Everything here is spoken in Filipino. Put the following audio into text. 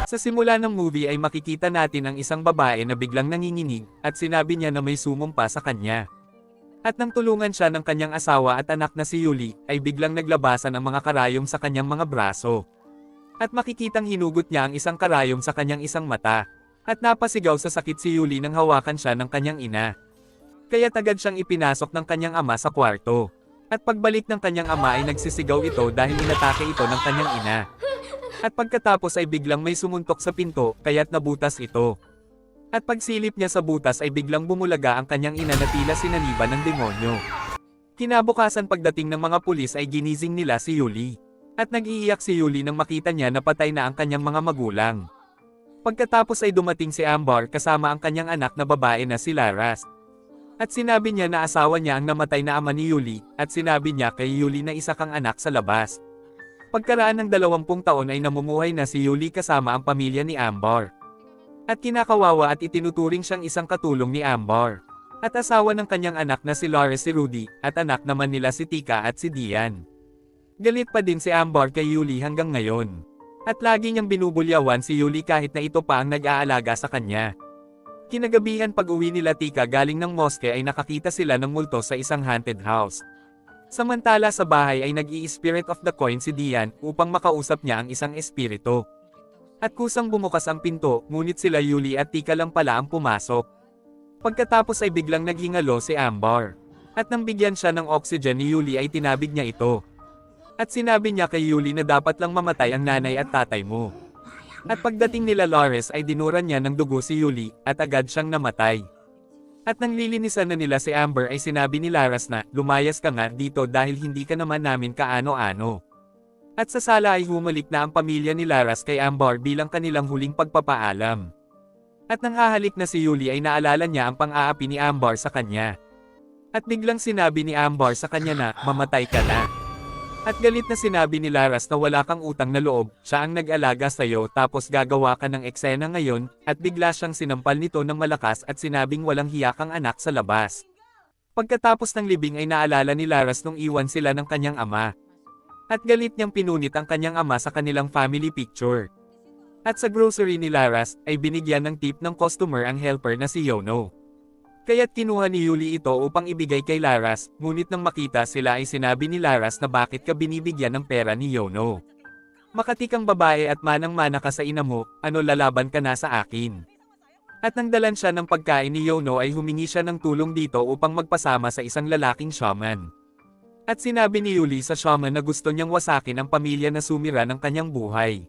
Sa simula ng movie ay makikita natin ang isang babae na biglang nanginginig, at sinabi niya na may sumumpa sa kanya. At nang tulungan siya ng kanyang asawa at anak na si Yuli, ay biglang naglabasan ang mga karayom sa kanyang mga braso. At makikitang hinugot niya ang isang karayom sa kanyang isang mata. At napasigaw sa sakit si Yuli nang hawakan siya ng kanyang ina. Kaya agad siyang ipinasok ng kanyang ama sa kwarto. At pagbalik ng kanyang ama ay nagsisigaw ito dahil inatake ito ng kanyang ina. At pagkatapos ay biglang may sumuntok sa pinto, kaya't nabutas ito. At pagsilip niya sa butas ay biglang bumulaga ang kanyang ina na tila sinaniban ng demonyo. Kinabukasan pagdating ng mga pulis ay ginising nila si Yuli. At nag-iiyak si Yuli nang makita niya na patay na ang kanyang mga magulang. Pagkatapos ay dumating si Amber kasama ang kanyang anak na babae na si Laras. At sinabi niya na asawa niya ang namatay na ama ni Yuli, at sinabi niya kay Yuli na isa kang anak sa labas. Pagkaraan ng 20 taon ay namumuhay na si Yuli kasama ang pamilya ni Amber. At kinakawawa at itinuturing siyang isang katulong ni Amber. At asawa ng kanyang anak na si Lares si Rudy, at anak naman nila si Tika at si Dian. Galit pa din si Amber kay Yuli hanggang ngayon. At lagi niyang binubulyawan si Yuli kahit na ito pa ang nag-aalaga sa kanya. Kinagabihan pag-uwi nila Tika galing ng moske ay nakakita sila ng multo sa isang haunted house. Samantala sa bahay ay nag-i-spirit of the coin si Dian upang makausap niya ang isang espiritu. At kusang bumukas ang pinto, ngunit sila Yuli at Tika lang pala ang pumasok. Pagkatapos ay biglang naghingalo si Amber. At nang bigyan siya ng oxygen ni Yuli ay tinabig niya ito. At sinabi niya kay Yuli na dapat lang mamatay ang nanay at tatay mo. At pagdating nila Lares ay dinuran niya ng dugo si Yuli, at agad siyang namatay. At nang lilinisan na nila si Amber ay sinabi ni Laras na, lumayas ka nga dito dahil hindi ka naman namin kaano-ano. At sa sala ay humalik na ang pamilya ni Laras kay Amber bilang kanilang huling pagpapaalam. At nang hahalik na si Yuli ay naalala niya ang pang-aapi ni Amber sa kanya. At biglang sinabi ni Amber sa kanya na, mamatay ka na. At galit na sinabi ni Laras na wala kang utang na loob, siya ang nag-alaga sa'yo tapos gagawa ka ng eksena ngayon, at bigla siyang sinampal nito ng malakas at sinabing walang hiya kang anak sa labas. Pagkatapos ng libing ay naalala ni Laras nung iwan sila ng kanyang ama. At galit niyang pinunit ang kanyang ama sa kanilang family picture. At sa grocery ni Laras, ay binigyan ng tip ng customer ang helper na si Yono. Kaya't kinuha ni Yuli ito upang ibigay kay Laras, ngunit nang makita sila ay sinabi ni Laras na bakit ka binibigyan ng pera ni Yono. Makatikang babae at manang-mana ka sa ina mo, ano lalaban ka na sa akin. At nang dalan siya ng pagkain ni Yono ay humingi siya ng tulong dito upang magpasama sa isang lalaking shaman. At sinabi ni Yuli sa shaman na gusto niyang wasakin ang pamilya na sumira ng kanyang buhay.